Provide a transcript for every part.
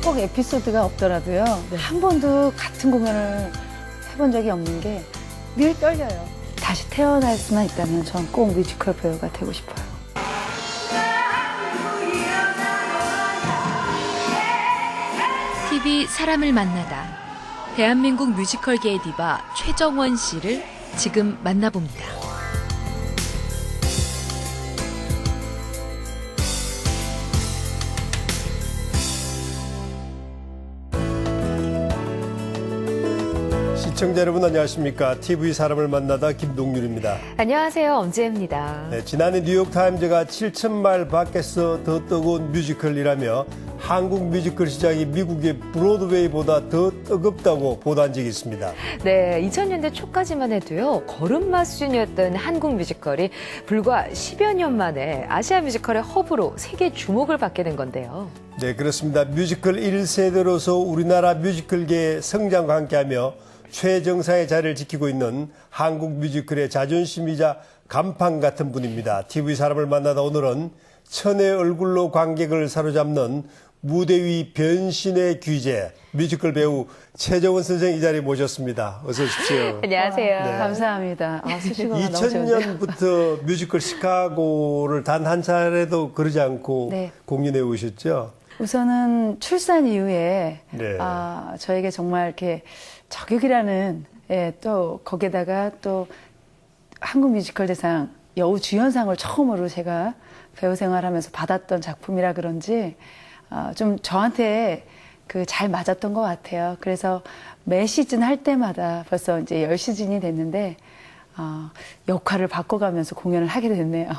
꼭 에피소드가 없더라도요. 네. 한 번도 같은 공연을 해본 적이 없는 게 늘 떨려요. 다시 태어날 수만 있다면 전 꼭 뮤지컬 배우가 되고 싶어요. TV 사람을 만나다. 대한민국 뮤지컬계의 디바 최정원 씨를 지금 만나봅니다. 시청자 여러분 안녕하십니까. TV 사람을 만나다 김동률입니다. 안녕하세요. 엄지혜입니다. 네, 지난해 뉴욕타임즈가 7,000마일 밖에서 더 뜨거운 뮤지컬이라며 한국 뮤지컬 시장이 미국의 브로드웨이보다 더 뜨겁다고 보도한 적이 있습니다. 네, 2000년대 초까지만 해도요. 걸음마 수준이었던 한국 뮤지컬이 불과 10여 년 만에 아시아 뮤지컬의 허브로 세계 주목을 받게 된 건데요. 네, 그렇습니다. 뮤지컬 1세대로서 우리나라 뮤지컬계의 성장과 함께하며 최정상의 자리를 지키고 있는 한국 뮤지컬의 자존심이자 간판 같은 분입니다. TV 사람을 만나다 오늘은 천의 얼굴로 관객을 사로잡는 무대 위 변신의 귀재 뮤지컬 배우 최정원 선생 이 자리에 모셨습니다. 어서 오십시오. 안녕하세요. 네. 감사합니다. 수식어가 너무 좋은데요. 2000년부터 뮤지컬 시카고를 단 한 차례도 그러지 않고 네. 공연해 오셨죠? 우선은 출산 이후에 네. 저에게 정말 이렇게 저격이라는 또 거기에다가 또 한국 뮤지컬 대상 여우 주연상을 처음으로 제가 배우 생활하면서 받았던 작품이라 그런지 좀 저한테 잘 맞았던 것 같아요. 그래서 매 시즌 할 때마다 벌써 이제 10시즌이 됐는데 역할을 바꿔가면서 공연을 하게 됐네요.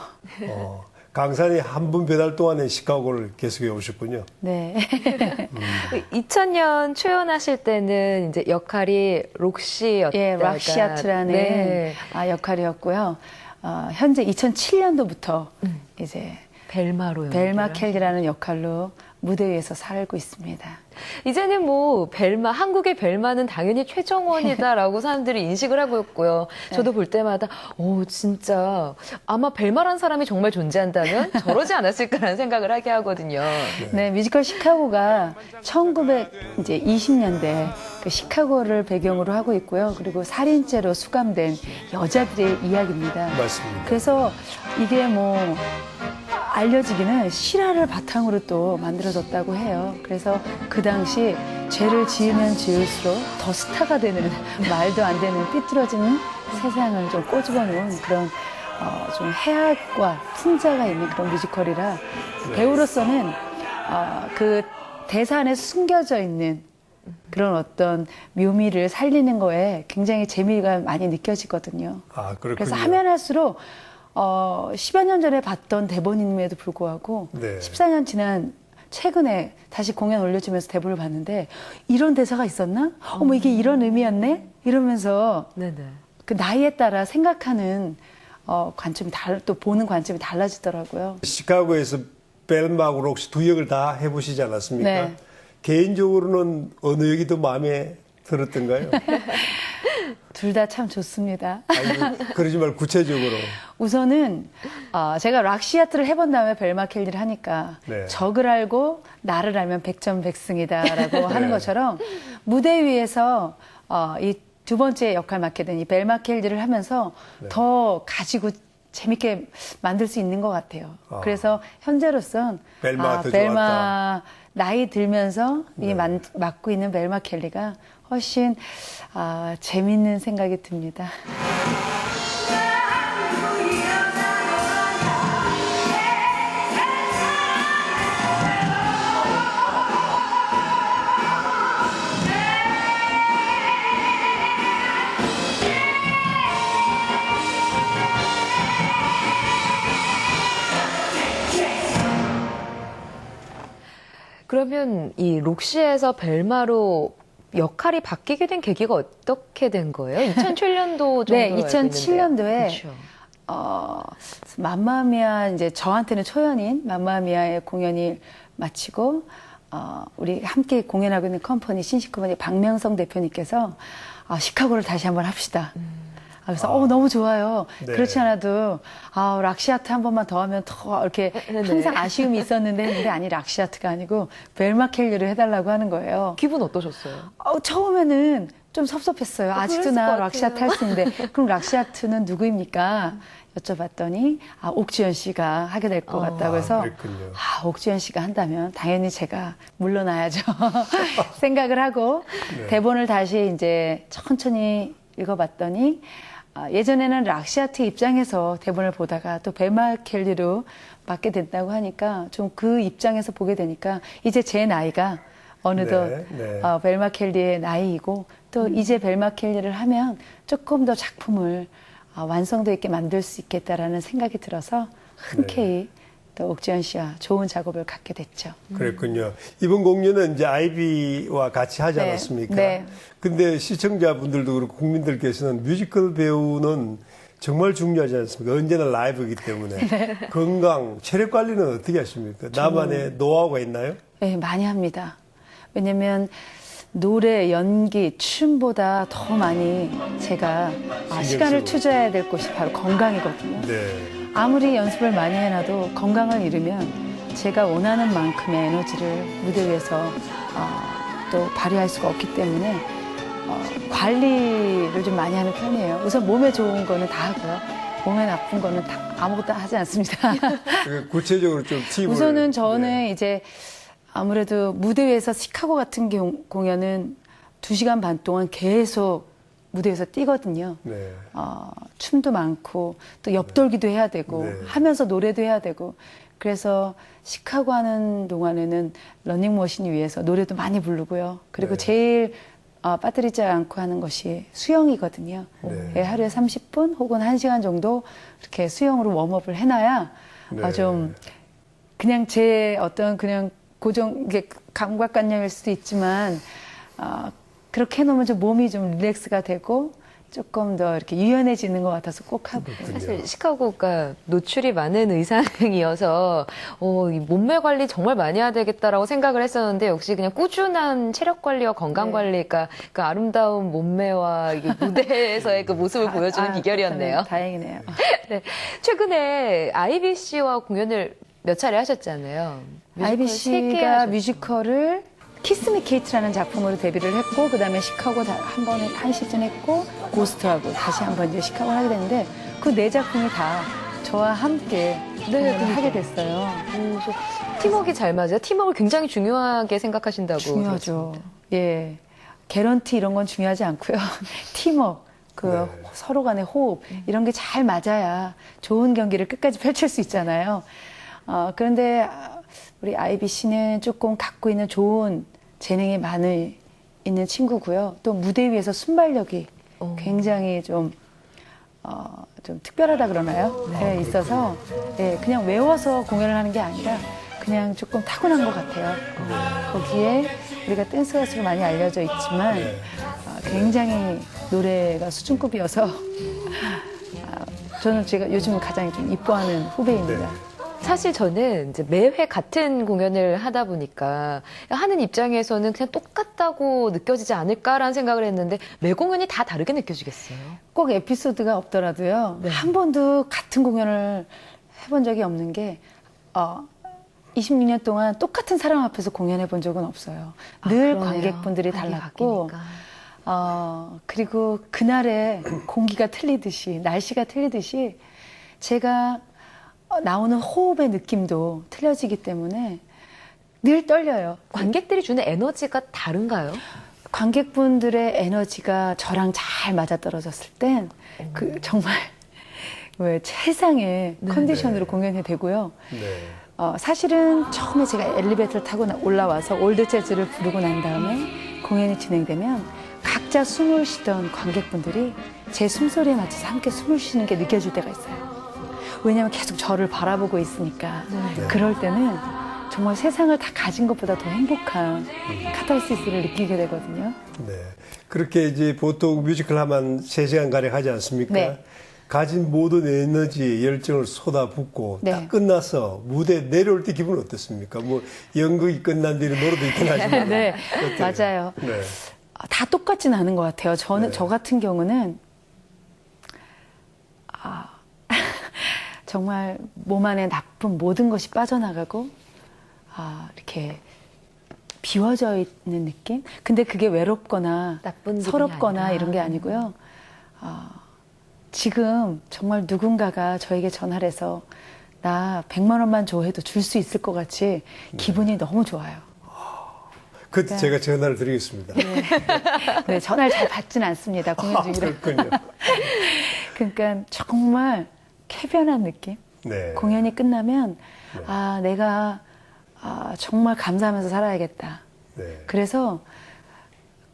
강산이 한 분 배달 동안에 시카고를 계속해 오셨군요. 네. 2000년 초연하실 때는 이제 역할이 록시였다가 예, 락시아트라는 네. 역할이었고요. 현재 2007년도부터 이제 벨마로 벨마 켈리라는 역할로 무대 위에서 살고 있습니다. 이제는 뭐 벨마, 한국의 벨마는 당연히 최정원이다라고 사람들이 인식을 하고 있고요. 저도 볼 때마다 진짜 아마 벨마란 사람이 정말 존재한다면 저러지 않았을까라는 생각을 하게 하거든요. 네, 뮤지컬 시카고가 1920년대 그 시카고를 배경으로 하고 있고요. 그리고 살인죄로 수감된 여자들의 이야기입니다. 맞습니다. 그래서 이게 뭐 알려지기는 실화를 바탕으로 또 만들어졌다고 해요. 그래서 그 당시 죄를 지으면 지을수록 더 스타가 되는 말도 안 되는 삐뚤어지는 세상을 좀 꼬집어 놓은 그런 좀 해악과 풍자가 있는 그런 뮤지컬이라 배우로서는 그 대사 안에 숨겨져 있는 그런 어떤 묘미를 살리는 거에 굉장히 재미가 많이 느껴지거든요. 그렇군요. 그래서 하면 할수록 10여 년 전에 봤던 대본임에도 불구하고 네. 14년 지난 최근에 다시 공연 올려주면서 대본을 봤는데 이런 대사가 있었나? 어머 이게 이런 의미였네? 이러면서 네네. 그 나이에 따라 생각하는 관점이 또 보는 관점이 달라지더라고요. 시카고에서 벨마하고 록시 두 역을 다 해보시지 않았습니까? 네. 개인적으로는 어느 역이 더 마음에 들었던가요? 둘 다 참 좋습니다. 아니, 그러지 말고 구체적으로. 우선은 제가 락시아트를 해본 다음에 벨마 켈리를 하니까 네. 적을 알고 나를 알면 백전백승이다라고 하는 네. 것처럼 무대 위에서 이 두 번째 역할 맡게 된 이 벨마 켈리를 하면서 네. 더 가지고 재밌게 만들 수 있는 것 같아요. 그래서 현재로선 벨마가 더 벨마 좋았다. 나이 들면서 네. 맡고 있는 벨마 켈리가 훨씬 재밌는 생각이 듭니다. 그러면 이 록시에서 벨마로 역할이 바뀌게 된 계기가 어떻게 된 거예요? 2007년도 정도 네, 2007년도에 그렇죠. 맘마미아 이제 저한테는 초연인 맘마미아의 공연이 마치고 우리 함께 공연하고 있는 컴퍼니 신식 컴퍼니 박명성 대표님께서 시카고를 다시 한번 합시다. 그래서 너무 좋아요. 네. 그렇지 않아도 락시아트 한 번만 더 하면 더 이렇게 항상 아쉬움이 있었는데 했는데 아니 락시아트가 아니고 벨마 켈리를 해달라고 하는 거예요. 기분 어떠셨어요? 처음에는 좀 섭섭했어요. 아직도 그랬을 것 나 같아요. 락시아트 할 수 있는데 그럼 락시아트는 누구입니까? 여쭤봤더니 옥주현 씨가 하게 될 것 같다고 해서 그랬군요. 옥주현 씨가 한다면 당연히 제가 물러나야죠. 생각을 하고 네. 대본을 다시 이제 천천히 읽어봤더니 예전에는 락시아트 입장에서 대본을 보다가 또 벨마 켈리로 맡게 된다고 하니까 좀 그 입장에서 보게 되니까 이제 제 나이가 어느덧 네, 네. 벨마 켈리의 나이이고 또 이제 벨마 켈리를 하면 조금 더 작품을 완성도 있게 만들 수 있겠다라는 생각이 들어서 흔쾌히 또 옥주현 씨와 좋은 작업을 갖게 됐죠. 그랬군요. 이번 공연은 이제 아이비와 같이 하지 네, 않았습니까? 네. 근데 시청자분들도 그렇고 국민들께서는 뮤지컬 배우는 정말 중요하지 않습니까? 언제나 라이브이기 때문에. 네. 건강, 체력 관리는 어떻게 하십니까? 나만의 노하우가 있나요? 네, 많이 합니다. 왜냐면 노래, 연기, 춤보다 더 많이 제가 시간을 쓰고. 투자해야 될 곳이 바로 건강이거든요. 네. 아무리 연습을 많이 해놔도 건강을 잃으면 제가 원하는 만큼의 에너지를 무대 위에서 또 발휘할 수가 없기 때문에 관리를 좀 많이 하는 편이에요. 우선 몸에 좋은 거는 다 하고요. 몸에 나쁜 거는 다 아무것도 하지 않습니다. 구체적으로 좀 팁을. 우선은 저는 네. 이제 아무래도 무대 위에서 시카고 같은 공연은 2시간 반 동안 계속 무대에서 뛰거든요. 네. 춤도 많고 또 옆돌기도 해야 되고 네. 하면서 노래도 해야 되고 그래서 시카고 하는 동안에는 러닝머신 위에서 노래도 많이 부르고요. 그리고 네. 제일 빠뜨리지 않고 하는 것이 수영이거든요. 네. 예, 하루에 30분 혹은 1시간 정도 이렇게 수영으로 웜업을 해놔야 네. 좀 그냥 제 어떤 그냥 고정 이게 감각관념일 수도 있지만 그렇게 해놓으면 좀 몸이 좀 릴렉스가 되고 조금 더 이렇게 유연해지는 것 같아서 꼭 하고요. 사실 시카고가 노출이 많은 의상이어서 이 몸매 관리 정말 많이 해야 되겠다라고 생각을 했었는데 역시 그냥 꾸준한 체력 관리와 건강 네. 관리가 그 아름다운 몸매와 이게 무대에서의 그 모습을 보여주는 비결이었네요. 다행이네요. 네. 최근에 아이비 씨와 공연을 몇 차례 하셨잖아요. 아이비 뮤지컬 세개 씨가 하셨죠. 뮤지컬을 키스 미 케이트라는 작품으로 데뷔를 했고 그다음에 시카고 한 시즌 했고 고스트하고 다시 한번 이제 시카고를 하게 됐는데 그 4작품이 다 저와 함께 공연을 하게 됐어요. 그래서 팀워크가 잘 맞아요. 팀워크를 굉장히 중요하게 생각하신다고. 중요하죠. 예. 개런티 이런 건 중요하지 않고요. 팀워크, 네. 서로 간의 호흡 이런 게 잘 맞아야 좋은 경기를 끝까지 펼칠 수 있잖아요. 그런데 우리 아이비 씨는 조금 갖고 있는 좋은 재능이 있는 친구고요. 또 무대 위에서 순발력이 굉장히 좀 특별하다 그러나요? 네, 있어서 그냥 외워서 공연을 하는 게 아니라 그냥 조금 타고난 것 같아요. 거기에 우리가 댄스 가수로 많이 알려져 있지만 굉장히 노래가 수준급이어서 저는 제가 요즘 가장 좀 이뻐하는 후배입니다. 사실 저는 이제 매회 같은 공연을 하다 보니까 하는 입장에서는 그냥 똑같다고 느껴지지 않을까라는 생각을 했는데 매 공연이 다 다르게 느껴지겠어요. 꼭 에피소드가 없더라도요. 한 번도 같은 공연을 해본 적이 없는 게 26년 동안 똑같은 사람 앞에서 공연해 본 적은 없어요. 늘 그러네요. 관객분들이 관객이 달랐고 바뀌니까. 그리고 그날의 공기가 틀리듯이 날씨가 틀리듯이 제가 나오는 호흡의 느낌도 틀려지기 때문에 늘 떨려요. 관객들이 주는 에너지가 다른가요? 관객분들의 에너지가 저랑 잘 맞아떨어졌을 땐 정말 최상의 컨디션으로 공연이 되고요. 네. 사실은 처음에 제가 엘리베이터를 타고 올라와서 올드 재즈를 부르고 난 다음에 공연이 진행되면 각자 숨을 쉬던 관객분들이 제 숨소리에 맞춰서 함께 숨을 쉬는 게 느껴질 때가 있어요. 왜냐하면 계속 저를 바라보고 있으니까. 그럴 때는 정말 세상을 다 가진 것보다 더 행복한 카타르시스를 느끼게 되거든요. 네. 그렇게 이제 보통 뮤지컬 하면 3시간 가량 하지 않습니까? 네. 가진 모든 에너지, 열정을 쏟아붓고 네. 딱 끝나서 무대 내려올 때 기분은 어떻습니까? 뭐 연극이 끝난 뒤에 노래도 있긴 하지만. 네, 어때요? 맞아요. 네. 다 똑같진 않은 것 같아요. 네. 저 같은 경우는 정말 몸 안에 나쁜 모든 것이 빠져나가고 이렇게 비워져 있는 느낌? 근데 그게 외롭거나 나쁜 기분이 서럽거나 아니라. 이런 게 아니고요. 지금 정말 누군가가 저에게 전화를 해서 나 100만 원만 줘 해도 줄 수 있을 것 같이 기분이 너무 좋아요. 그때 제가 전화를 드리겠습니다. 네, 전화를 잘 받진 않습니다. 공연 중이라. 그렇군요. 그러니까 정말 쾌변한 느낌? 네. 공연이 끝나면 내가 정말 감사하면서 살아야겠다. 네. 그래서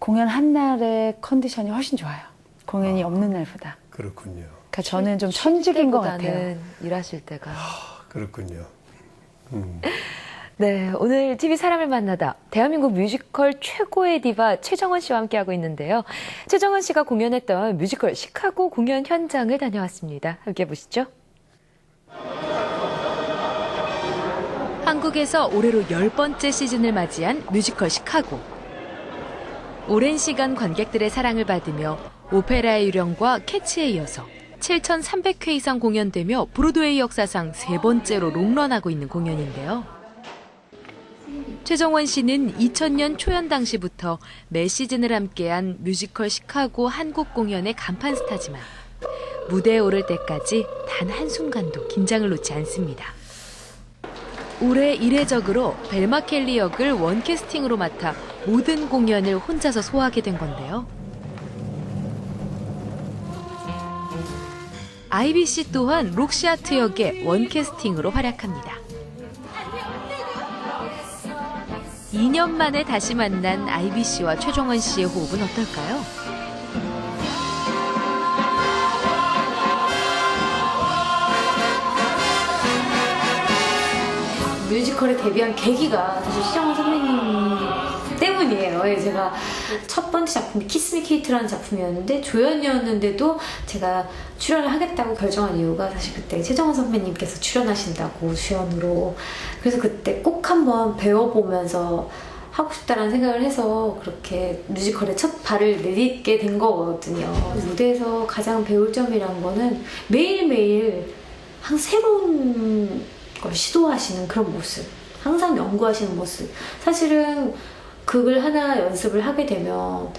공연 한 날의 컨디션이 훨씬 좋아요. 공연이 없는 날보다. 그렇군요. 그러니까 저는 좀 천직인 것 같아요. 때보다는 일하실 때가. 그렇군요. 네, 오늘 TV 사람을 만나다 대한민국 뮤지컬 최고의 디바 최정원 씨와 함께하고 있는데요. 최정원 씨가 공연했던 뮤지컬 시카고 공연 현장을 다녀왔습니다. 함께 보시죠. 한국에서 올해로 10번째 시즌을 맞이한 뮤지컬 시카고. 오랜 시간 관객들의 사랑을 받으며 오페라의 유령과 캐치에 이어서 7,300회 이상 공연되며 브로드웨이 역사상 3번째로 롱런하고 있는 공연인데요. 최정원 씨는 2000년 초연 당시부터 매 시즌을 함께한 뮤지컬 시카고 한국 공연의 간판 스타지만 무대에 오를 때까지 단 한순간도 긴장을 놓지 않습니다. 올해 이례적으로 벨마 켈리 역을 원캐스팅으로 맡아 모든 공연을 혼자서 소화하게 된 건데요. 아이비 씨 또한 록시아트 역의 원캐스팅으로 활약합니다. 2년 만에 다시 만난 아이비 씨와 최정원 씨의 호흡은 어떨까요? 뮤지컬에 데뷔한 계기가 사실 시정원 선배님 때문이에요. 예, 제가 첫 번째 작품이 키스 미 케이트라는 작품이었는데 조연이었는데도 제가 출연을 하겠다고 결정한 이유가 사실 그때 최정원 선배님께서 출연하신다고 주연으로. 그래서 그때 꼭 한번 배워보면서 하고 싶다라는 생각을 해서 그렇게 뮤지컬에 첫 발을 내딛게 된 거거든요. 무대에서 가장 배울 점이란 거는 매일매일 항상 새로운 걸 시도하시는 그런 모습, 항상 연구하시는 모습. 사실은 극을 하나 연습을 하게 되면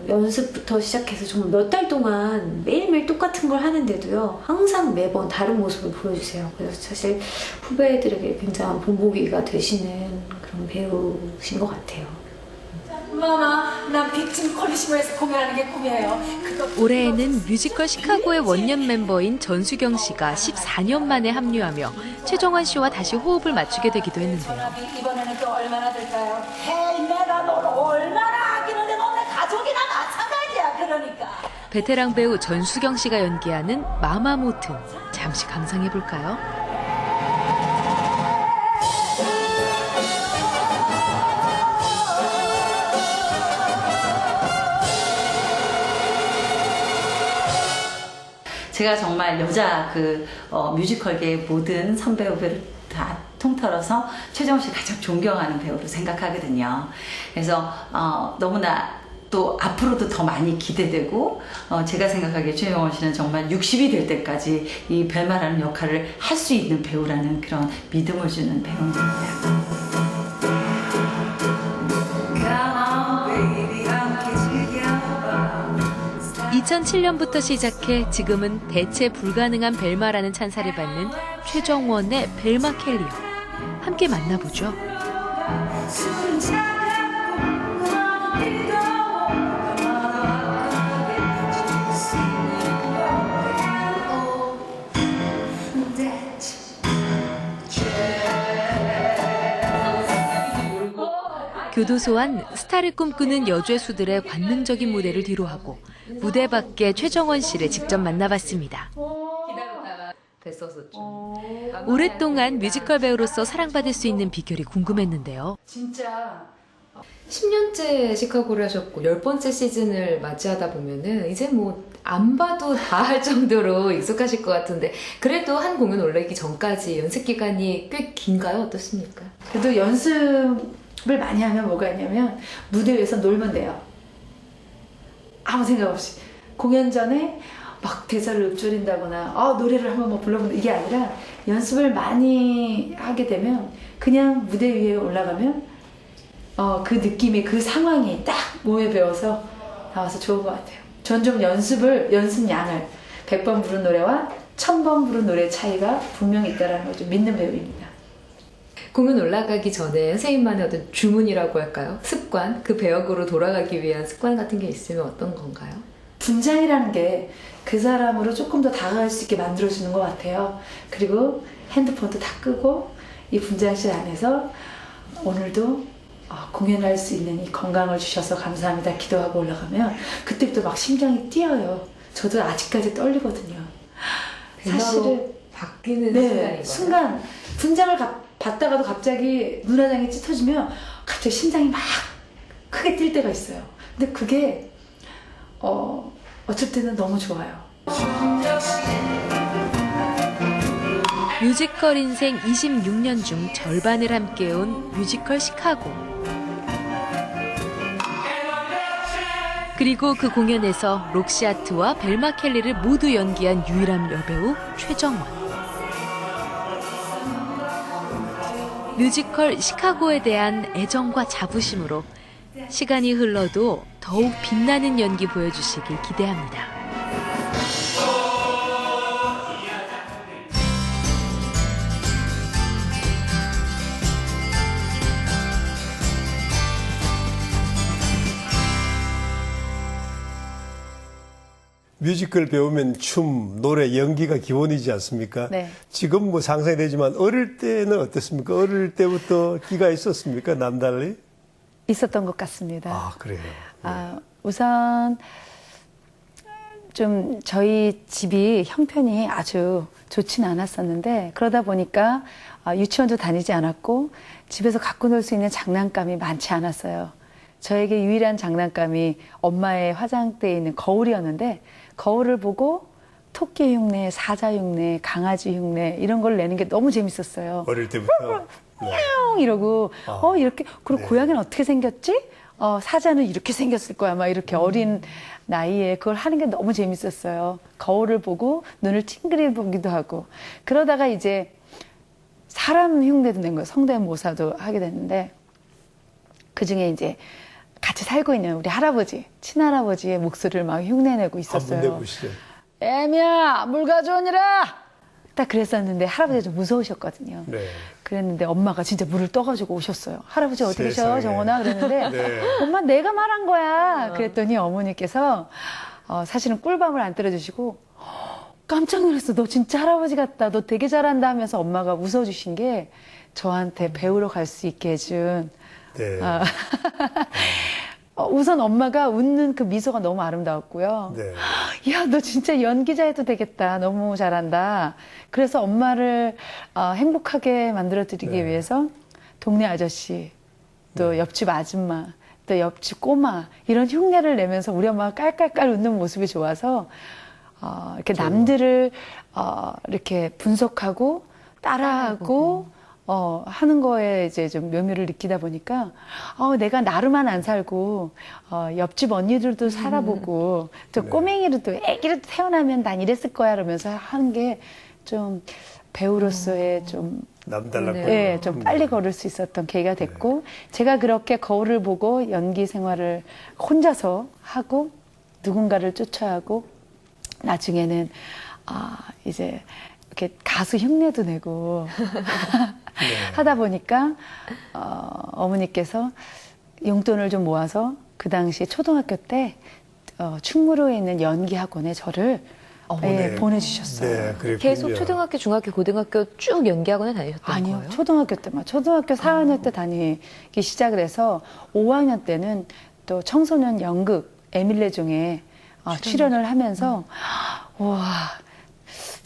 연습부터 시작해서 정말 몇 달 동안 매일매일 똑같은 걸 하는데도요, 항상 매번 다른 모습을 보여주세요. 그래서 사실 후배들에게 굉장한 본보기가 되시는 그런 배우신 것 같아요. 마마, 난 빅팀 콜리시모에서 공연하는 게 꿈이에요. 올해에는 뮤지컬 시카고의 원년 멤버인 전수경 씨가 14년 만에 합류하며 최정원 씨와 다시 호흡을 맞추게 되기도 했는데요. 이번에는 또 얼마나 될까요? 헤이, 내가 널 얼마나 아끼는데 너네 가족이나 마찬가지야. 그러니까. 베테랑 배우 전수경 씨가 연기하는 마마모튼, 잠시 감상해 볼까요? 제가 정말 여자 뮤지컬계의 모든 선배 후배를 다 통틀어서 최정원 씨를 가장 존경하는 배우로 생각하거든요. 그래서 너무나 또 앞으로도 더 많이 기대되고 제가 생각하기에 최정원 씨는 정말 60이 될 때까지 이 벨마라는 역할을 할 수 있는 배우라는 그런 믿음을 주는 배우입니다. 2007년부터 시작해 지금은 대체 불가능한 벨마라는 찬사를 받는 최정원의 벨마 켈리요. 함께 만나보죠. 교도소 안 스타를 꿈꾸는 여죄수들의 관능적인 무대를 뒤로하고 무대 밖에 최정원 씨를 직접 만나봤습니다. 오랫동안 뮤지컬 배우로서 사랑받을 수 있는 비결이 궁금했는데요. 진짜 10년째 시카고를 하셨고 10번째 시즌을 맞이하다 보면은 이제 뭐 안 봐도 다 할 정도로 익숙하실 것 같은데 그래도 한 공연 올라오기 전까지 연습 기간이 꽤 긴가요? 어떻습니까? 그래도 연습을 많이 하면 뭐가 있냐면 무대 위에서 놀면 돼요. 아무 생각 없이. 공연 전에 막 대사를 읊조린다거나 노래를 한번 뭐 불러본다 이게 아니라 연습을 많이 하게 되면 그냥 무대 위에 올라가면 그 느낌이 그 상황이 딱 몸에 배워서 나와서 좋은 것 같아요. 전 좀 연습량을 100번 부른 노래와 1000번 부른 노래의 차이가 분명히 있다는 걸 좀 믿는 배우입니다. 공연 올라가기 전에 선생님만의 어떤 주문이라고 할까요? 습관, 그 배역으로 돌아가기 위한 습관 같은 게 있으면 어떤 건가요? 분장이라는 게 그 사람으로 조금 더 다가갈 수 있게 만들어주는 것 같아요. 그리고 핸드폰도 다 끄고 이 분장실 안에서 오늘도 공연할 수 있는 이 건강을 주셔서 감사합니다 기도하고 올라가면 그때부터 막 심장이 뛰어요. 저도 아직까지 떨리거든요. 사실은 바뀌는 네, 순간인 순간 분장을 받다가도 갑자기 눈화장이 짙어지면 갑자기 심장이 막 크게 뛸 때가 있어요. 근데 그게 어쩔 때는 너무 좋아요. 뮤지컬 인생 26년 중 절반을 함께해온 뮤지컬 시카고. 그리고 그 공연에서 록시아트와 벨마 켈리를 모두 연기한 유일한 여배우 최정원. 뮤지컬 시카고에 대한 애정과 자부심으로 시간이 흘러도 더욱 빛나는 연기 보여주시길 기대합니다. 뮤지컬 배우면 춤, 노래, 연기가 기본이지 않습니까? 네. 지금 뭐 상상이 되지만 어릴 때는 어떻습니까? 어릴 때부터 끼가 있었습니까? 남달리? 있었던 것 같습니다. 그래요. 우선 좀 저희 집이 형편이 아주 좋지는 않았었는데 그러다 보니까 유치원도 다니지 않았고 집에서 갖고 놀 수 있는 장난감이 많지 않았어요. 저에게 유일한 장난감이 엄마의 화장대에 있는 거울이었는데 거울을 보고 토끼 흉내, 사자 흉내, 강아지 흉내 이런 걸 내는 게 너무 재밌었어요. 어릴 때부터. 네. 이러고 이렇게 그리고 네. 고양이는 어떻게 생겼지? 사자는 이렇게 생겼을 거야. 막 이렇게 어린 나이에 그걸 하는 게 너무 재밌었어요. 거울을 보고 눈을 찡그리 보기도 하고 그러다가 이제 사람 흉내도 낸 거예요. 성대모사도 하게 됐는데 그 중에 이제 같이 살고 있는 우리 할아버지, 친할아버지의 목소리를 막 흉내내고 있었어요. 한번 내보시죠. 애미야, 물 가져오니라! 딱 그랬었는데 할아버지가 좀 무서우셨거든요. 네. 그랬는데 엄마가 진짜 물을 떠가지고 오셨어요. 할아버지 어디 계셔? 세상에. 정원아? 그랬는데 네. 엄마 내가 말한 거야. 그랬더니 어머니께서 사실은 꿀밤을 안 때려주시고 깜짝 놀랐어. 너 진짜 할아버지 같다. 너 되게 잘한다 하면서 엄마가 웃어주신 게 저한테 배우러 갈 수 있게 해준 네. 우선 엄마가 웃는 그 미소가 너무 아름다웠고요. 네. 야, 너 진짜 연기자 해도 되겠다. 너무 잘한다. 그래서 엄마를 행복하게 만들어드리기 네. 위해서 동네 아저씨, 또 옆집 아줌마, 또 옆집 꼬마 이런 흉내를 내면서 우리 엄마가 깔깔깔 웃는 모습이 좋아서 이렇게 남들을 이렇게 분석하고 따라하고 하는 거에 이제 좀 묘미를 느끼다 보니까, 내가 나로만 안 살고, 옆집 언니들도 살아보고, 또 네. 꼬맹이로 또 애기로 태어나면 난 이랬을 거야, 이러면서 하는 게 좀 배우로서의 좀, 남달랐군요. 예, 좀 빨리 걸을 수 있었던 계기가 됐고, 제가 그렇게 거울을 보고 연기 생활을 혼자서 하고, 누군가를 쫓아하고, 나중에는, 이제, 이렇게 가수 흉내도 내고 하다 보니까 어머니께서 용돈을 좀 모아서 그 당시에 초등학교 때 충무로에 있는 연기학원에 저를 보내주셨어요. 네, 그랬군요. 계속 초등학교, 중학교, 고등학교 쭉 연기학원에 다니셨던 아니요, 거예요? 초등학교 때만. 초등학교 4학년 때 다니기 시작을 해서 5학년 때는 또 청소년 연극 에밀레종에 출연을 하면서 와,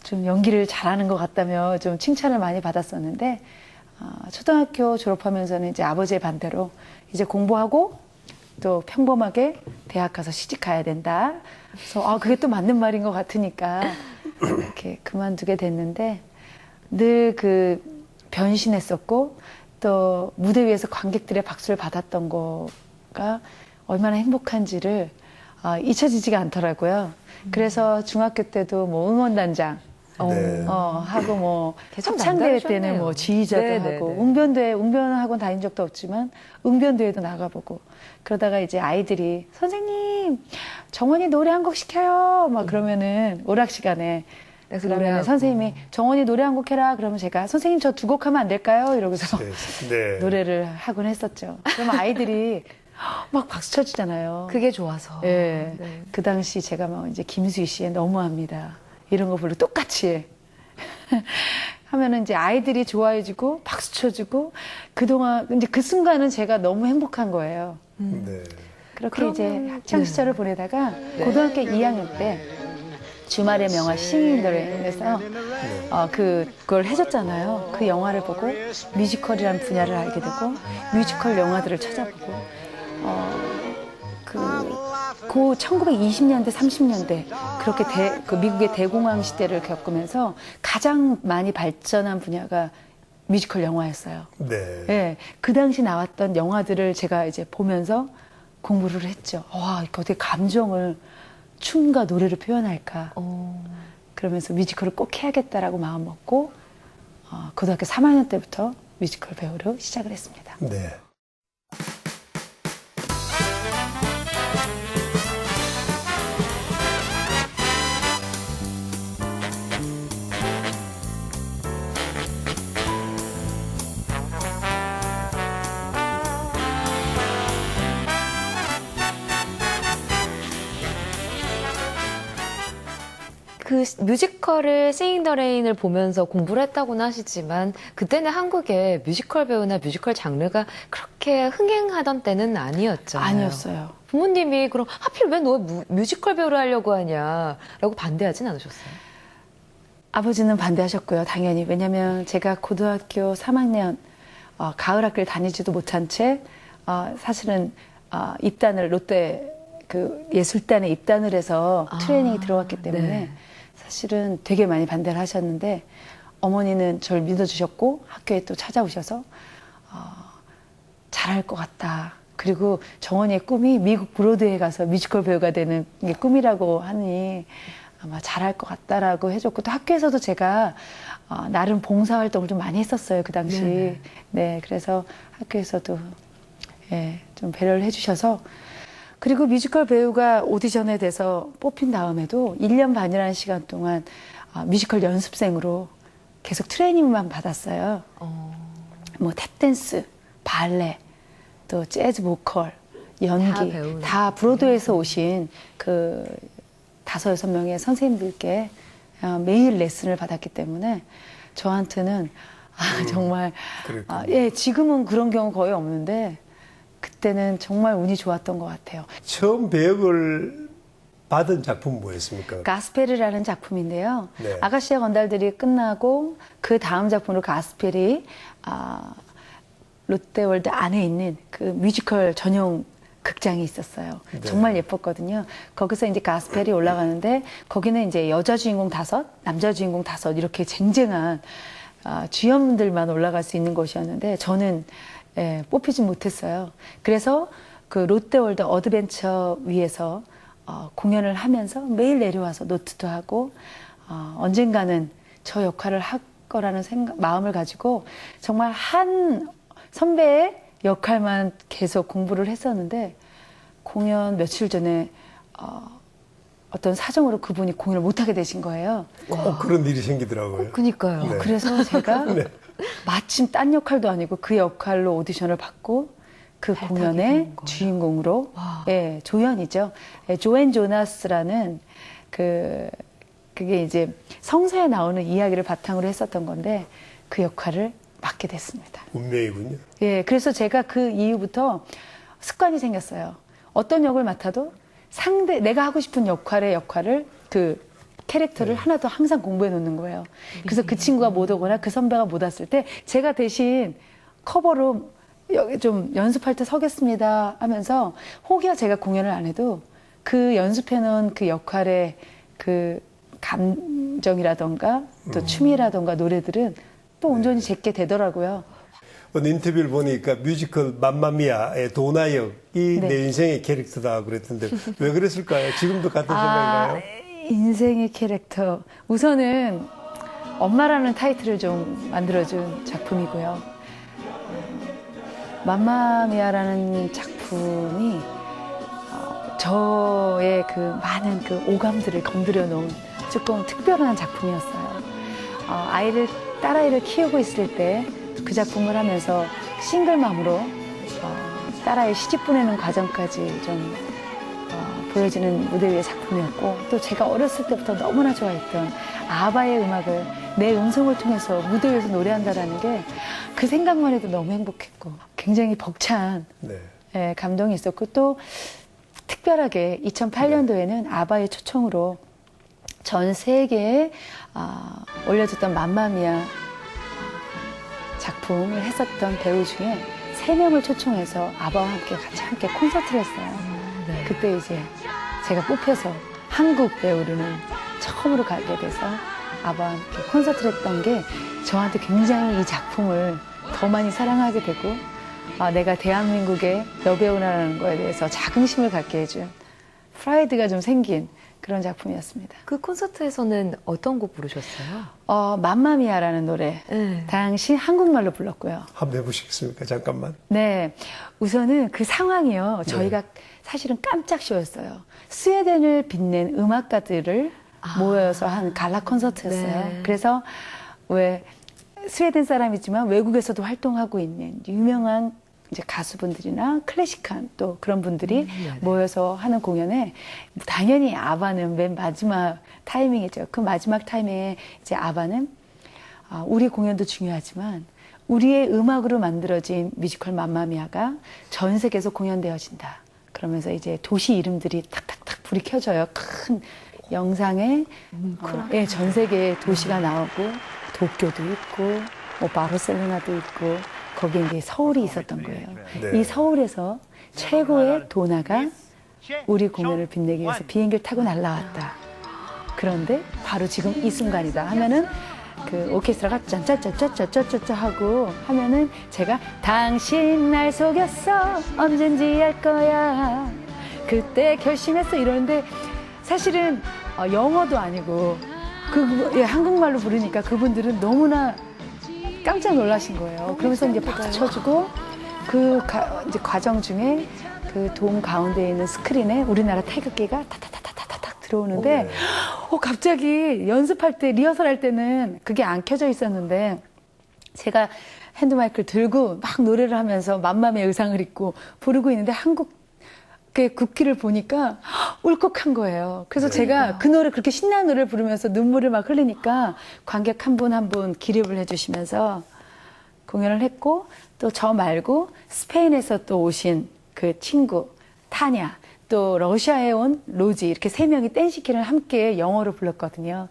좀 연기를 잘하는 것 같다며 좀 칭찬을 많이 받았었는데 초등학교 졸업하면서는 이제 아버지의 반대로 이제 공부하고 또 평범하게 대학 가서 시집 가야 된다. 그래서 그게 또 맞는 말인 것 같으니까 이렇게 그만두게 됐는데 늘 그 변신했었고 또 무대 위에서 관객들의 박수를 받았던 거가 얼마나 행복한지를 잊혀지지가 않더라고요. 그래서 중학교 때도 뭐 응원단장 네. 하고 뭐 계속 합창대회 때는 남다르셨네요. 뭐 지휘자도 네네네. 하고 응변대회 응변학원 다닌 적도 없지만 응변대회도 나가보고 그러다가 이제 아이들이 선생님 정원이 노래 한 곡 시켜요 막 그러면은 오락 시간에 그래서 그러면 노래하고. 선생님이 정원이 노래 한 곡 해라 그러면 제가 선생님 저 2곡 하면 안 될까요 이러고서 네. 노래를 하곤 했었죠. 그러면 아이들이 막 박수 쳐주잖아요. 그게 좋아서. 예. 네. 그 당시 제가 막 이제 김수희 씨의 너무합니다. 이런 거 불러 똑같이 하면은 이제 아이들이 좋아해주고 박수 쳐주고 그동안 이제 그 순간은 제가 너무 행복한 거예요. 네. 그렇게 이제 학창 시절을 보내다가 고등학교 2학년 때 주말의 명화 싱잉더레인에서 그걸 해줬잖아요. 그 영화를 보고 뮤지컬이라는 분야를 알게 되고 뮤지컬 영화들을 찾아보고 그 1920년대, 30년대 그렇게 그 미국의 대공황 시대를 겪으면서 가장 많이 발전한 분야가 뮤지컬 영화였어요. 네. 예, 그 당시 나왔던 영화들을 제가 이제 보면서 공부를 했죠. 와, 이거 어떻게 감정을 춤과 노래로 표현할까. 그러면서 뮤지컬을 꼭 해야겠다라고 마음 먹고 고등학교 3학년 때부터 뮤지컬 배우로 시작을 했습니다. 네. 그 뮤지컬을 싱잉 더 레인을 보면서 공부를 했다고는 하시지만 그때는 한국에 뮤지컬 배우나 뮤지컬 장르가 그렇게 흥행하던 때는 아니었잖아요. 아니었어요. 부모님이 그럼 하필 왜 너 뮤지컬 배우를 하려고 하냐라고 반대하진 않으셨어요? 아버지는 반대하셨고요, 당연히. 왜냐면 제가 고등학교 3학년 가을 학교를 다니지도 못한 채 사실은 입단을 롯데 그 예술단에 입단을 해서 트레이닝이 들어갔기 때문에 네. 사실은 되게 많이 반대를 하셨는데 어머니는 저를 믿어주셨고 학교에 또 찾아오셔서 잘할 것 같다. 그리고 정원이의 꿈이 미국 브로드웨이에 가서 뮤지컬 배우가 되는 게 꿈이라고 하니 아마 잘할 것 같다라고 해줬고 또 학교에서도 제가 나름 봉사활동을 좀 많이 했었어요. 그 당시. 네네. 네, 그래서 학교에서도 예, 좀 배려를 해주셔서 그리고 뮤지컬 배우가 오디션에 돼서 뽑힌 다음에도 1년 반이라는 시간 동안 뮤지컬 연습생으로 계속 트레이닝만 받았어요. 뭐 탭댄스, 발레, 또 재즈 보컬, 연기 배우는. 다 브로드웨이에서 오신 그 5-6명의 선생님들께 매일 레슨을 받았기 때문에 저한테는 정말 그랬군요. 예, 지금은 그런 경우 거의 없는데 그때는 정말 운이 좋았던 것 같아요. 처음 배역을 받은 작품 뭐였습니까? 가스펠이라는 작품인데요. 네. 아가씨와 건달들이 끝나고 그 다음 작품으로 가스펠이 롯데월드 안에 있는 그 뮤지컬 전용 극장이 있었어요. 네. 정말 예뻤거든요. 거기서 이제 가스펠이 올라가는데 거기는 이제 여자 주인공 5, 남자 주인공 5 이렇게 쟁쟁한 주연들만 올라갈 수 있는 곳이었는데 저는 뽑히지 못했어요. 그래서 그 롯데월드 어드벤처 위에서 공연을 하면서 매일 내려와서 노트도 하고 언젠가는 저 역할을 할 거라는 마음을 가지고 정말 한 선배의 역할만 계속 공부를 했었는데 공연 며칠 전에 어떤 사정으로 그분이 공연을 못하게 되신 거예요. 꼭 그런 일이 생기더라고요. 그니까요. 네. 그래서 제가 네. 마침 딴 역할도 아니고 그 역할로 오디션을 받고 그 발탁이 공연의 된 거예요. 주인공으로 와. 예, 조연이죠. 조앤 조나스라는 그게 이제 성서에 나오는 이야기를 바탕으로 했었던 건데 그 역할을 맡게 됐습니다. 운명이군요. 예, 그래서 제가 그 이후부터 습관이 생겼어요. 어떤 역을 맡아도 내가 하고 싶은 역할을 그 캐릭터를 하나 더 항상 공부해 놓는 거예요. 그래서 그 친구가 못 오거나 그 선배가 못 왔을 때 제가 대신 커버로 여기 좀 연습할 때 서겠습니다 하면서 혹여 제가 공연을 안 해도 그 연습해 놓은 그 역할의 그 감정이라던가 또 춤이라던가 노래들은 또 온전히 제게 되더라고요. 어느 인터뷰를 보니까 뮤지컬 맘마미아의 도나 역이 네. 내 인생의 캐릭터다 그랬던데 왜 그랬을까요? 지금도 같은 생각인가요? 인생의 캐릭터. 우선은 엄마라는 타이틀을 좀 만들어준 작품이고요. 맘마미아라는 작품이 저의 그 많은 그 오감들을 건드려 놓은 조금 특별한 작품이었어요. 딸아이를 키우고 있을 때 그 작품을 하면서 싱글맘으로 딸아이 시집 보내는 과정까지 좀 보여지는 무대 위의 작품이었고, 또 제가 어렸을 때부터 너무나 좋아했던 아바의 음악을 내 음성을 통해서 무대 위에서 노래한다라는 게 그 생각만 해도 너무 행복했고 굉장히 벅찬 네. 감동이 있었고, 또 특별하게 2008년도에는 아바의 초청으로 전 세계에 올려졌던 맘마미아 작품을 했었던 배우 중에 3명을 초청해서 아바와 함께 콘서트를 했어요. 네. 그때 이제 제가 뽑혀서 한국 배우로는 처음으로 가게 돼서 아바와 함께 콘서트를 했던 게 저한테 굉장히 이 작품을 더 많이 사랑하게 되고, 내가 대한민국의 여배우라는 거에 대해서 자긍심을 갖게 해준 프라이드가 좀 생긴 그런 작품이었습니다. 그 콘서트에서는 어떤 곡 부르셨어요? 맘마미아라는 노래 네. 당시 한국말로 불렀고요. 한번 해보시겠습니까? 잠깐만. 네, 우선은 그 상황이요. 저희가 사실은 깜짝 쇼였어요. 스웨덴을 빛낸 음악가들을 모여서 한 갈라 콘서트였어요. 네. 그래서 왜 스웨덴 사람이지만 외국에서도 활동하고 있는 유명한 이제 가수분들이나 클래식한 또 그런 분들이 모여서 하는 공연에 당연히 아바는 맨 마지막 타이밍이죠. 그 마지막 타이밍에 이제 아바는 우리 공연도 중요하지만 우리의 음악으로 만들어진 뮤지컬 맘마미아가 전 세계에서 공연되어진다. 그러면서 이제 도시 이름들이 탁탁탁 불이 켜져요. 큰 영상에 전 세계의 도시가 나오고 도쿄도 있고 뭐 바르셀로나도 있고 거기에 이제 서울이 있었던 거예요. 네. 이 서울에서 최고의 도나가 우리 공연을 빛내기 위해서 비행기를 타고 날아왔다. 그런데 바로 지금 이 순간이다 하면은 그 오케스트라가 짠짜짜짜짜짜짜 하고 하면은 제가 당신 날 속였어 언젠지 알 거야 그때 결심했어 이러는데 사실은 영어도 아니고 한국말로 부르니까 그분들은 너무나 깜짝 놀라신 거예요. 그러면서 이제 박수 쳐주고 이제 과정 중에 그 돔 가운데에 있는 스크린에 우리나라 태극기가 타타타타타탁 들어오는데 갑자기 연습할 때 리허설할 때는 그게 안 켜져 있었는데 제가 핸드마이크를 들고 막 노래를 하면서 맘마미아 의상을 입고 부르고 있는데 한국의 국기를 보니까 울컥한 거예요. 그래서 제가 그 노래 그렇게 신나는 노래를 부르면서 눈물을 막 흘리니까 관객 한 분 한 분 기립을 해주시면서 공연을 했고 또 저 말고 스페인에서 또 오신 그 친구 타냐 또 러시아에 온 로지 이렇게 3명이 댄시키를 함께 영어로 불렀거든요.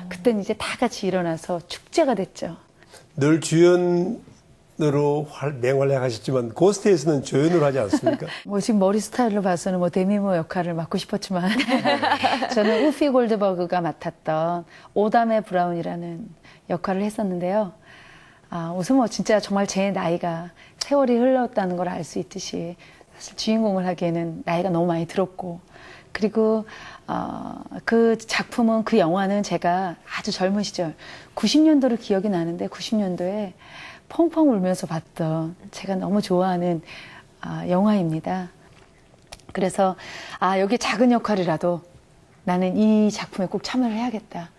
그때는 이제 다 같이 일어나서 축제가 됐죠. 늘 주연으로 맹활약하셨지만 고스트에서는 조연으로 하지 않습니까? 뭐 지금 머리 스타일로 봐서는 뭐 데미모 역할을 맡고 싶었지만 저는 우피 골드버그가 맡았던 오담의 브라운이라는 역할을 했었는데요. 우선 뭐 진짜 정말 제 나이가 세월이 흘렀다는 걸 알 수 있듯이 사실 주인공을 하기에는 나이가 너무 많이 들었고 그리고 그 작품은 그 영화는 제가 아주 젊은 시절 90년도로 기억이 나는데 90년도에 펑펑 울면서 봤던 제가 너무 좋아하는 영화입니다. 그래서 여기 작은 역할이라도 나는 이 작품에 꼭 참여를 해야겠다.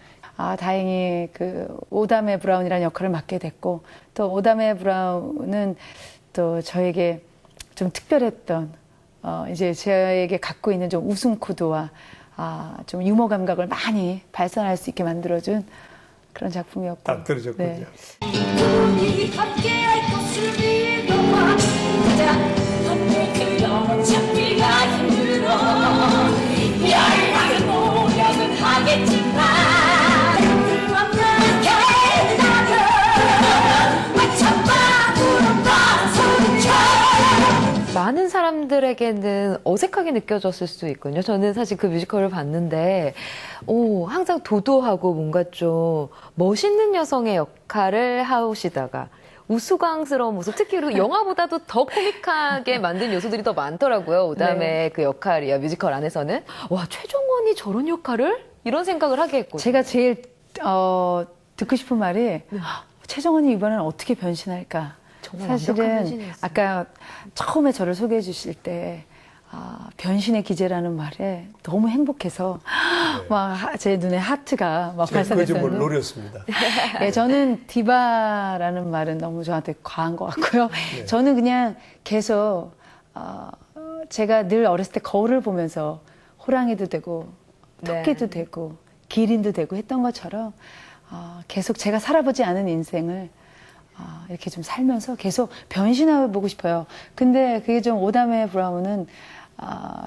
다행히 그 오담의 브라운이라는 역할을 맡게 됐고 또 오담의 브라운은 또 저에게 좀 특별했던 이제 저에게 갖고 있는 좀 웃음 코드와 좀 유머 감각을 많이 발산할 수 있게 만들어준 그런 작품이었고 딱 들으셨군요. 네. 우리 함께할 것을 믿어봐 가자 함께 그려 잡기가 힘들어 열나게 노력은 하겠지만 그 없는 계단은 마찬가 부른다 소리쳐 많은 사람들에게는 어색하게 느껴졌을 수도 있군요. 저는 사실 그 뮤지컬을 봤는데, 항상 도도하고 뭔가 좀 멋있는 여성의 역할을 하시다가, 우스꽝스러운 모습, 특히 그리고 영화보다도 더 코믹하게 만든 요소들이 더 많더라고요. 오담의 그 역할이야, 뮤지컬 안에서는. 와, 최정원이 저런 역할을? 이런 생각을 하게 했거든요. 제가 제일 듣고 싶은 말이 최정원이 이번에는 어떻게 변신할까? 정말 완벽한 사실은 변신이었어요. 아까 처음에 저를 소개해 주실 때 변신의 기제라는 말에 너무 행복해서 막 제 눈에 하트가 막 제가 그 점을 발산했어요. 노렸습니다. 예, 저는 디바라는 말은 너무 저한테 과한 것 같고요. 저는 그냥 계속 제가 늘 어렸을 때 거울을 보면서 호랑이도 되고 토끼도 되고 기린도 되고 했던 것처럼 계속 제가 살아보지 않은 인생을 이렇게 좀 살면서 계속 변신해 보고 싶어요. 근데 그게 좀 오담의 브라운은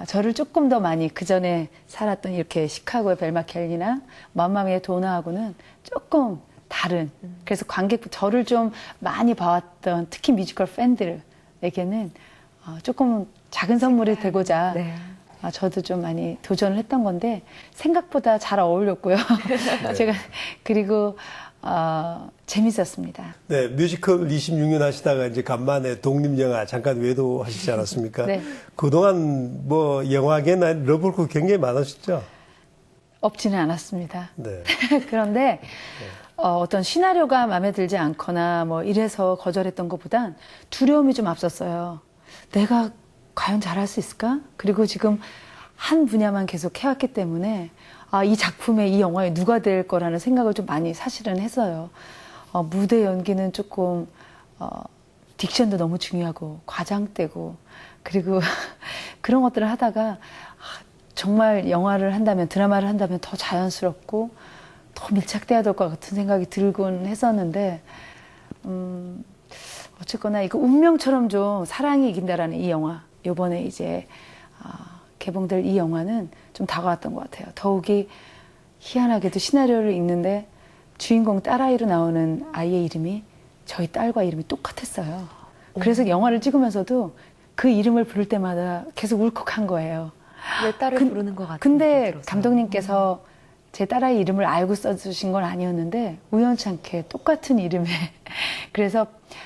저를 조금 더 많이 그 전에 살았던 이렇게 시카고의 벨마 켈리나 맘마미의 도나하고는 조금 다른. 그래서 저를 좀 많이 봐왔던 특히 뮤지컬 팬들에게는 조금 작은 선물이 되고자 네. 저도 좀 많이 도전을 했던 건데 생각보다 잘 어울렸고요. 제가 그리고 재밌었습니다. 네, 뮤지컬 26년 하시다가 이제 간만에 독립영화 잠깐 외도하시지 않았습니까? 네. 그동안 뭐 영화계나 러블코 굉장히 많으셨죠? 없지는 않았습니다. 네. 그런데 어떤 시나리오가 마음에 들지 않거나 뭐 이래서 거절했던 것보단 두려움이 좀 앞섰어요. 내가 과연 잘할 수 있을까? 그리고 지금 한 분야만 계속 해왔기 때문에 이 작품에 이 영화에 누가 될 거라는 생각을 좀 많이 사실은 했어요. 무대 연기는 조금 딕션도 너무 중요하고 과장되고 그리고 그런 것들을 하다가 정말 영화를 한다면 드라마를 한다면 더 자연스럽고 더 밀착돼야 될 것 같은 생각이 들곤 했었는데 어쨌거나 이거 운명처럼 좀 사랑이 이긴다라는 이 영화 요번에 이제 개봉될 이 영화는 좀 다가왔던 것 같아요. 더욱이 희한하게도 시나리오를 읽는데 주인공 딸아이로 나오는 아이의 이름이 저희 딸과 이름이 똑같았어요. 그래서 영화를 찍으면서도 그 이름을 부를 때마다 계속 울컥한 거예요. 왜 딸을 부르는 것 같아요. 근데 감독님께서 제 딸아이 이름을 알고 써주신 건 아니었는데 우연찮게 똑같은 이름에 그래서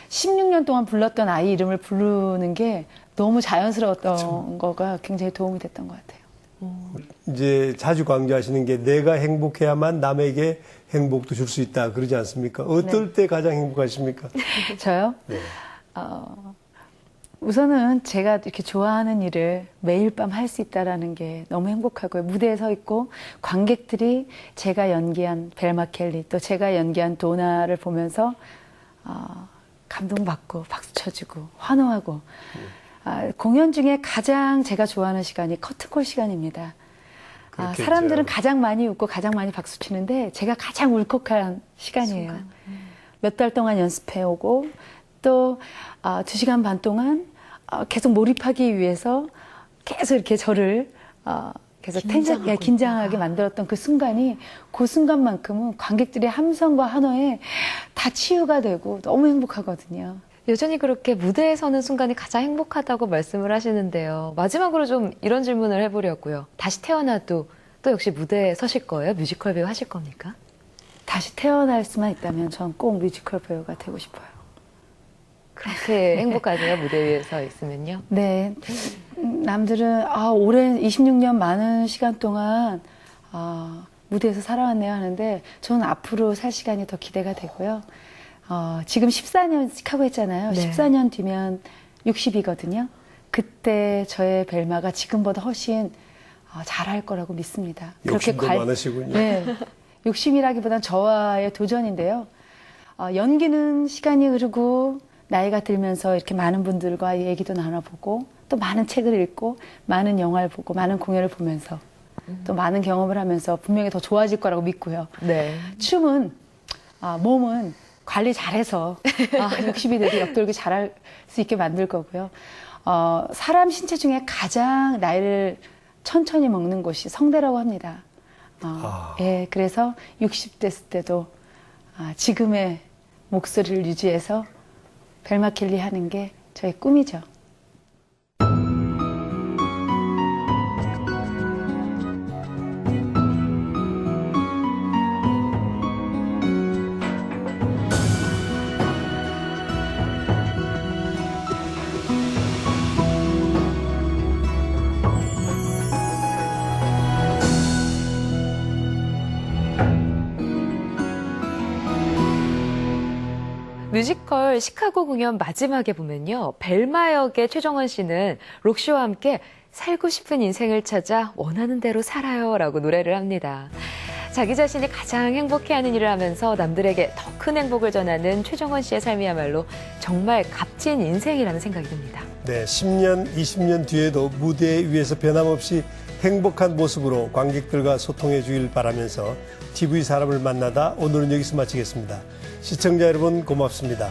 16년 동안 불렀던 아이 이름을 부르는 게 너무 자연스러웠던 거가 굉장히 도움이 됐던 것 같아요. 이제 자주 강조하시는 게 내가 행복해야만 남에게 행복도 줄 수 있다 그러지 않습니까? 어떨 때 가장 행복하십니까? 저요? 네. 우선은 제가 이렇게 좋아하는 일을 매일 밤 할 수 있다라는 게 너무 행복하고요. 무대에 서 있고 관객들이 제가 연기한 벨마 켈리 또 제가 연기한 도나를 보면서 감동받고 박수 쳐주고 환호하고 공연 중에 가장 제가 좋아하는 시간이 커튼콜 시간입니다. 그렇겠죠. 사람들은 가장 많이 웃고 가장 많이 박수 치는데 제가 가장 울컥한 시간이에요. 몇 달 동안 연습해 오고 또 2시간 반 동안 계속 몰입하기 위해서 계속 이렇게 저를 계속 긴장하게 만들었던 그 순간이 그 순간만큼은 관객들의 함성과 환호에 다 치유가 되고 너무 행복하거든요. 여전히 그렇게 무대에 서는 순간이 가장 행복하다고 말씀을 하시는데요. 마지막으로 좀 이런 질문을 해보려고요. 다시 태어나도 또 역시 무대에 서실 거예요? 뮤지컬 배우 하실 겁니까? 다시 태어날 수만 있다면 전 꼭 뮤지컬 배우가 되고 싶어요. 그렇게 행복하세요? 무대 위에 서 있으면요? 네. 남들은 오랜 26년 많은 시간 동안 무대에서 살아왔네요 하는데 저는 앞으로 살 시간이 더 기대가 되고요. 지금 14년 시카고 했잖아요. 네. 14년 뒤면 60이거든요. 그때 저의 벨마가 지금보다 훨씬 잘할 거라고 믿습니다. 욕심도 많으시군요. 네. 욕심이라기보단 저와의 도전인데요. 연기는 시간이 흐르고 나이가 들면서 이렇게 많은 분들과 얘기도 나눠보고 또 많은 책을 읽고 많은 영화를 보고 많은 공연을 보면서 또 많은 경험을 하면서 분명히 더 좋아질 거라고 믿고요. 네. 춤은 몸은 관리 잘해서 60이 돼도 역돌기 잘할 수 있게 만들 거고요. 사람 신체 중에 가장 나이를 천천히 먹는 곳이 성대라고 합니다. 예, 그래서 60 됐을 때도 지금의 목소리를 유지해서 벨마 켈리 하는 게 저의 꿈이죠. 뮤지컬 시카고 공연 마지막에 보면요. 벨마 역의 최정원 씨는 록시와 함께 살고 싶은 인생을 찾아 원하는 대로 살아요 라고 노래를 합니다. 자기 자신이 가장 행복해하는 일을 하면서 남들에게 더 큰 행복을 전하는 최정원 씨의 삶이야말로 정말 값진 인생이라는 생각이 듭니다. 네, 10년, 20년 뒤에도 무대 위에서 변함없이 행복한 모습으로 관객들과 소통해 주길 바라면서 TV 사람을 만나다 오늘은 여기서 마치겠습니다. 시청자 여러분 고맙습니다.